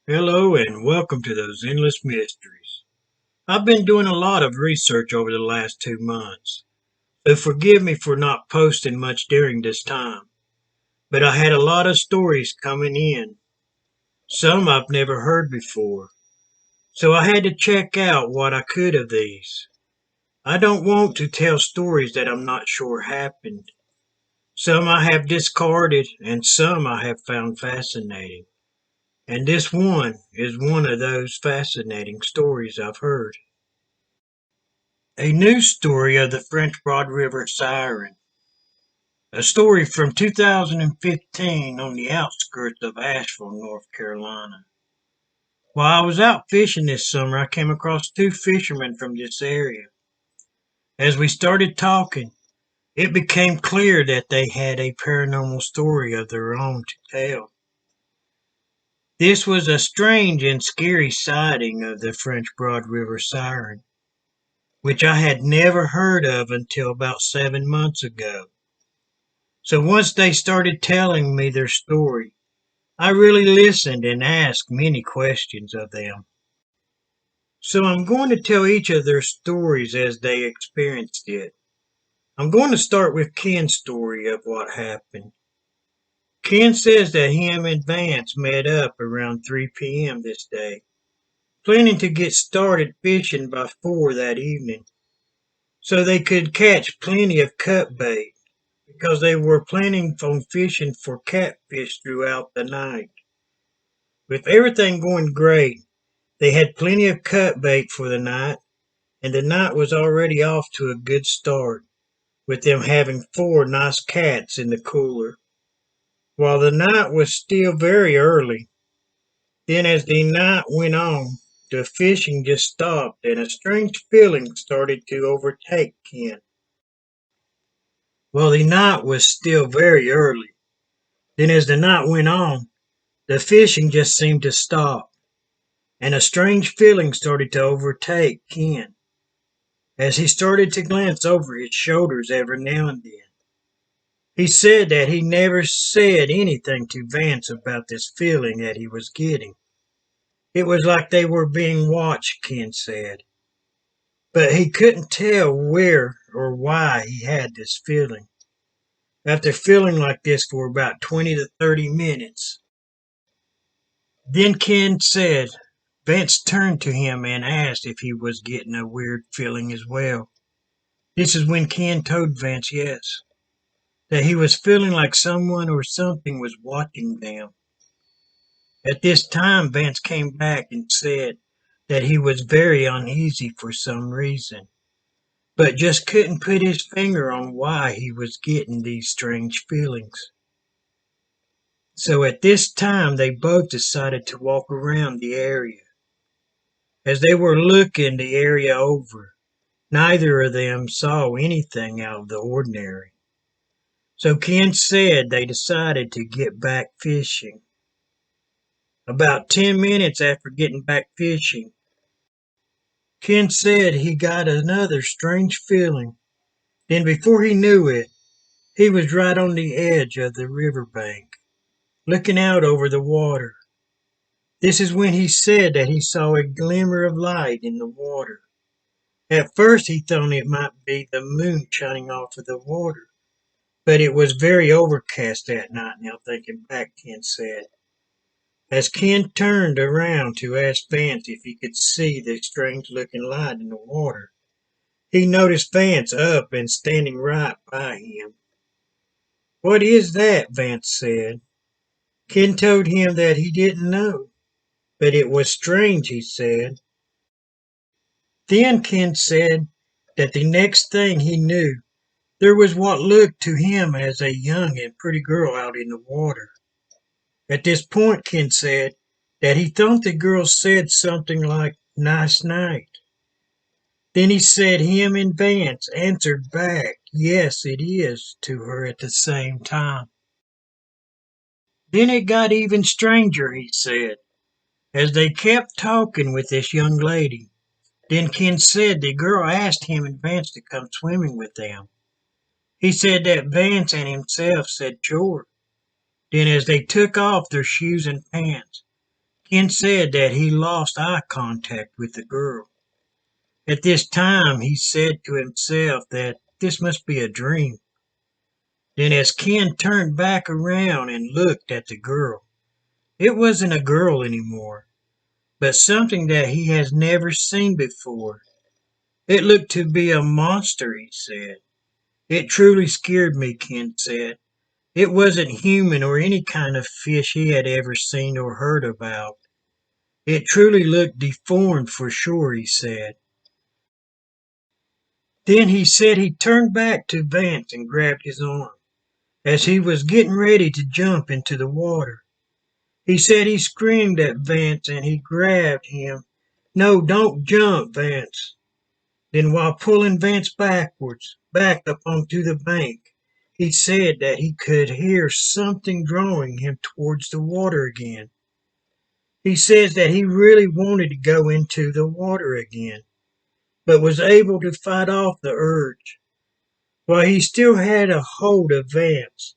Hello and welcome to those endless mysteries. I've been doing a lot of research over the last 2 months, so forgive me for not posting much during this time. But I had a lot of stories coming in, some I've never heard before, so I had to check out what I could of these. I don't want to tell stories that I'm not sure happened. Some I have discarded and some I have found fascinating. And this one is one of those fascinating stories I've heard. A news story of the French Broad River Siren. A story from 2015 on the outskirts of Asheville, North Carolina. While I was out fishing this summer, I came across two fishermen from this area. As we started talking, it became clear that they had a paranormal story of their own to tell. This was a strange and scary sighting of the French Broad River Siren, which I had never heard of until about 7 months ago. So once they started telling me their story, I really listened and asked many questions of them. So I'm going to tell each of their stories as they experienced it. I'm going to start with Ken's story of what happened. Ken says that him and Vance met up around 3 p.m. this day, planning to get started fishing by 4 that evening, so they could catch plenty of cut bait because they were planning on fishing for catfish throughout the night. With everything going great, they had plenty of cut bait for the night, and the night was already off to a good start, with them having 4 nice cats in the cooler. While the night was still very early, then as the night went on, the fishing just stopped and a strange feeling started to overtake Ken. While the night was still very early, then as the night went on, the fishing just seemed to stop, and a strange feeling started to overtake Ken as he started to glance over his shoulders every now and then. He said that he never said anything to Vance about this feeling that he was getting. It was like they were being watched, Ken said, but he couldn't tell where or why he had this feeling. After feeling like this for about 20 to 30 minutes, then Ken said Vance turned to him and asked if he was getting a weird feeling as well. This is when Ken told Vance yes, that he was feeling like someone or something was watching them. At this time, Vance came back and said that he was very uneasy for some reason, but just couldn't put his finger on why he was getting these strange feelings. So at this time, they both decided to walk around the area. As they were looking the area over, neither of them saw anything out of the ordinary. So Ken said they decided to get back fishing. About 10 minutes after getting back fishing, Ken said he got another strange feeling. Then before he knew it, he was right on the edge of the riverbank, looking out over the water. This is when he said that he saw a glimmer of light in the water. At first he thought it might be the moon shining off of the water, but it was very overcast that night now thinking back, Ken said. As Ken turned around to ask Vance if he could see the strange looking light in the water, he noticed Vance up and standing right by him. What is that? Vance said. Ken told him that he didn't know, but it was strange, he said. Then Ken said that the next thing he knew, there was what looked to him as a young and pretty girl out in the water. At this point, Ken said that he thought the girl said something like, "Nice night." Then he said him and Vance answered back, "Yes, it is," to her at the same time. Then it got even stranger, he said, as they kept talking with this young lady. Then Ken said the girl asked him and Vance to come swimming with them. He said that Vance and himself said sure. Then as they took off their shoes and pants, Ken said that he lost eye contact with the girl. At this time, he said to himself that this must be a dream. Then, as Ken turned back around and looked at the girl, it wasn't a girl anymore, but something that he has never seen before. It looked to be a monster, he said. It truly scared me, Ken said. It wasn't human or any kind of fish he had ever seen or heard about. It truly looked deformed for sure, he said. Then he said he turned back to Vance and grabbed his arm as he was getting ready to jump into the water. He said he screamed at Vance and he grabbed him. No, don't jump, Vance. Then while pulling Vance backwards, back up onto the bank, he said that he could hear something drawing him towards the water again. He says that he really wanted to go into the water again, but was able to fight off the urge, while he still had a hold of Vance.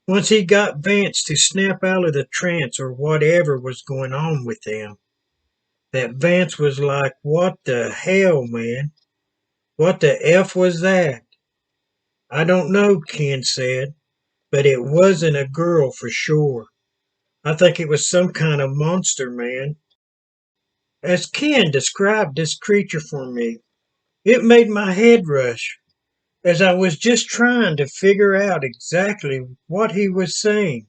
Once he got Vance to snap out of the trance or whatever was going on with them, that Vance was like, "What the hell, man? What the F was that?" "I don't know," Ken said, "but it wasn't a girl for sure. I think it was some kind of monster, man." As Ken described this creature for me, it made my head rush, as I was just trying to figure out exactly what he was saying.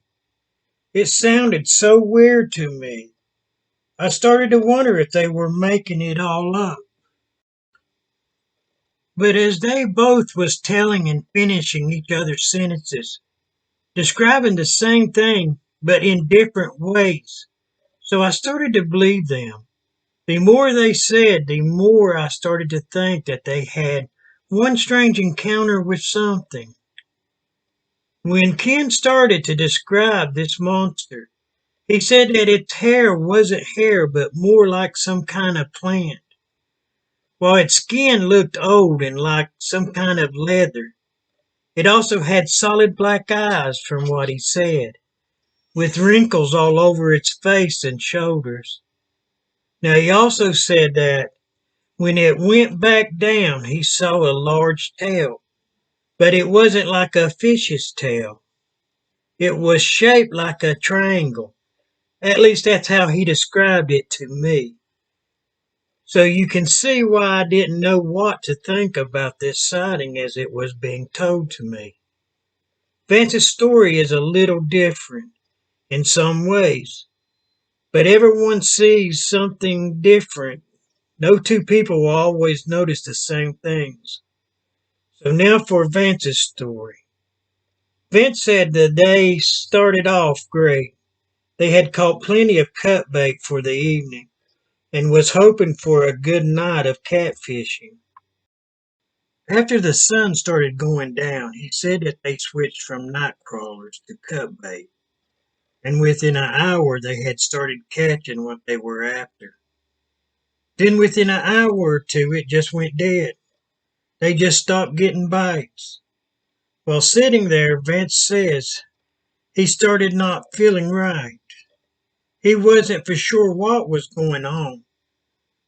It sounded so weird to me. I started to wonder if they were making it all up. But as they both was telling and finishing each other's sentences, describing the same thing but in different ways, so I started to believe them. The more they said, the more I started to think that they had one strange encounter with something. When Ken started to describe this monster, he said that its hair wasn't hair but more like some kind of plant, while its skin looked old and like some kind of leather. It also had solid black eyes, from what he said, with wrinkles all over its face and shoulders. Now, he also said that when it went back down, he saw a large tail, but it wasn't like a fish's tail. It was shaped like a triangle. At least that's how he described it to me. So you can see why I didn't know what to think about this sighting as it was being told to me. Vance's story is a little different in some ways, but everyone sees something different. No two people will always notice the same things. So now for Vance's story. Vince said the day started off great. They had caught plenty of cut bait for the evening and was hoping for a good night of catfishing. After the sun started going down, he said that they switched from night crawlers to cut bait, and within an hour they had started catching what they were after. Then within an hour or two it just went dead. They just stopped getting bites. While sitting there, Vance says he started not feeling right. He wasn't for sure what was going on.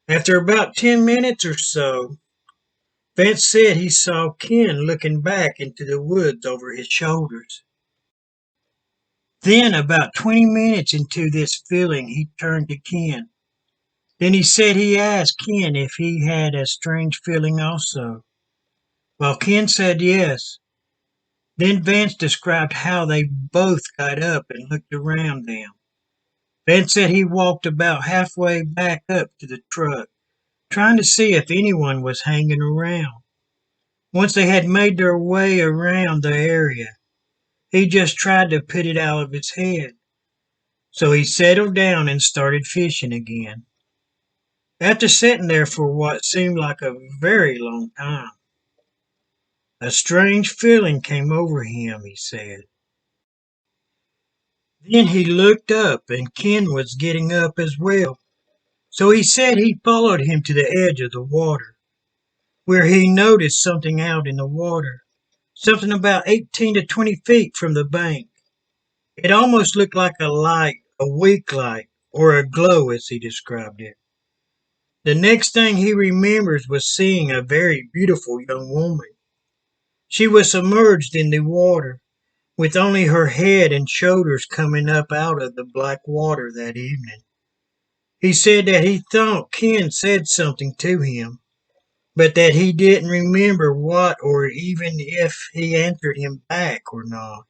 After about 10 minutes or so, Vance said he saw Ken looking back into the woods over his shoulders. Then, about 20 minutes into this feeling, he turned to Ken. Then he said he asked Ken if he had a strange feeling also. While Ken said yes, then Vance described how they both got up and looked around them. Vance said he walked about halfway back up to the truck, trying to see if anyone was hanging around. Once they had made their way around the area, he just tried to put it out of his head. So he settled down and started fishing again. After sitting there for what seemed like a very long time, a strange feeling came over him, he said. Then he looked up and Ken was getting up as well. So he said he followed him to the edge of the water, where he noticed something out in the water, something about 18 to 20 feet from the bank. It almost looked like a light, a weak light, or a glow as he described it. The next thing he remembers was seeing a very beautiful young woman. She was submerged in the water, with only her head and shoulders coming up out of the black water that evening. He said that he thought Ken said something to him, but that he didn't remember what or even if he answered him back or not.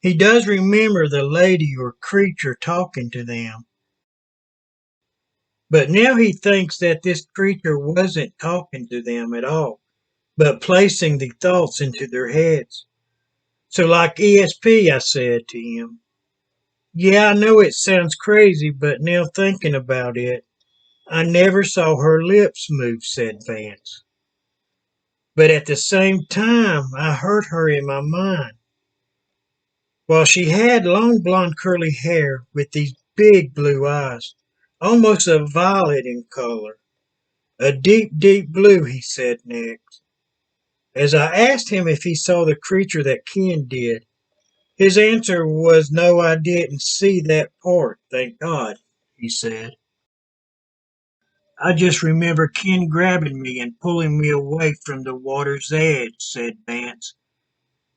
He does remember the lady or creature talking to them, but now he thinks that this creature wasn't talking to them at all, but placing the thoughts into their heads. So, like ESP, I said to him, yeah, I know it sounds crazy, but now thinking about it, I never saw her lips move, said Vance. But at the same time, I heard her in my mind. Well, she had long blonde curly hair with these big blue eyes, almost a violet in color. A deep, deep blue, he said next. As I asked him if he saw the creature that Ken did, his answer was no, I didn't see that part, thank God, he said. I just remember Ken grabbing me and pulling me away from the water's edge, said Vance.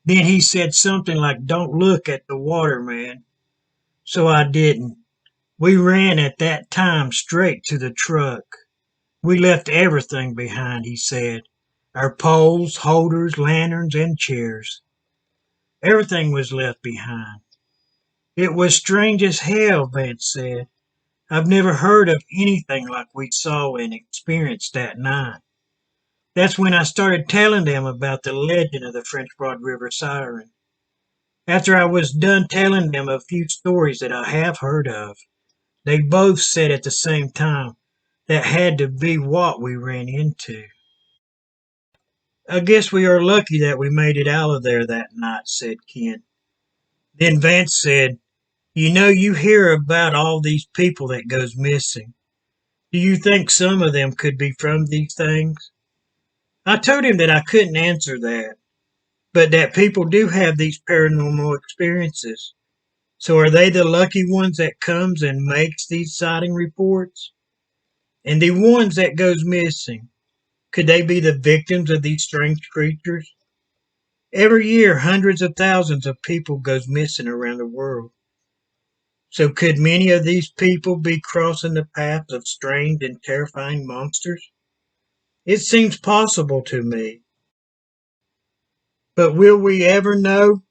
Then he said something like, don't look at the water, man. So I didn't. We ran at that time straight to the truck. We left everything behind, he said. Our poles, holders, lanterns, and chairs. Everything was left behind. It was strange as hell, Vance said. I've never heard of anything like we saw and experienced that night. That's when I started telling them about the legend of the French Broad River Siren. After I was done telling them a few stories that I have heard of, they both said at the same time that had to be what we ran into. I guess we are lucky that we made it out of there that night, said Ken. Then Vance said, you know, you hear about all these people that goes missing. Do you think some of them could be from these things? I told him that I couldn't answer that, but that people do have these paranormal experiences. So are they the lucky ones that comes and makes these sighting reports? And the ones that goes missing, could they be the victims of these strange creatures? Every year, hundreds of thousands of people goes missing around the world. So could many of these people be crossing the path of strange and terrifying monsters? It seems possible to me. But will we ever know?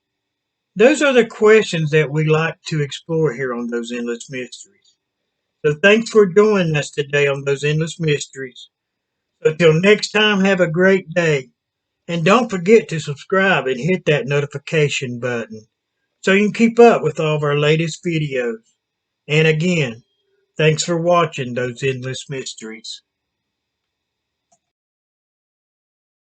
Those are the questions that we like to explore here on Those Endless Mysteries. So thanks for joining us today on Those Endless Mysteries. So till next time, have a great day. And don't forget to subscribe and hit that notification button so you can keep up with all of our latest videos. And again, thanks for watching Those Endless Mysteries.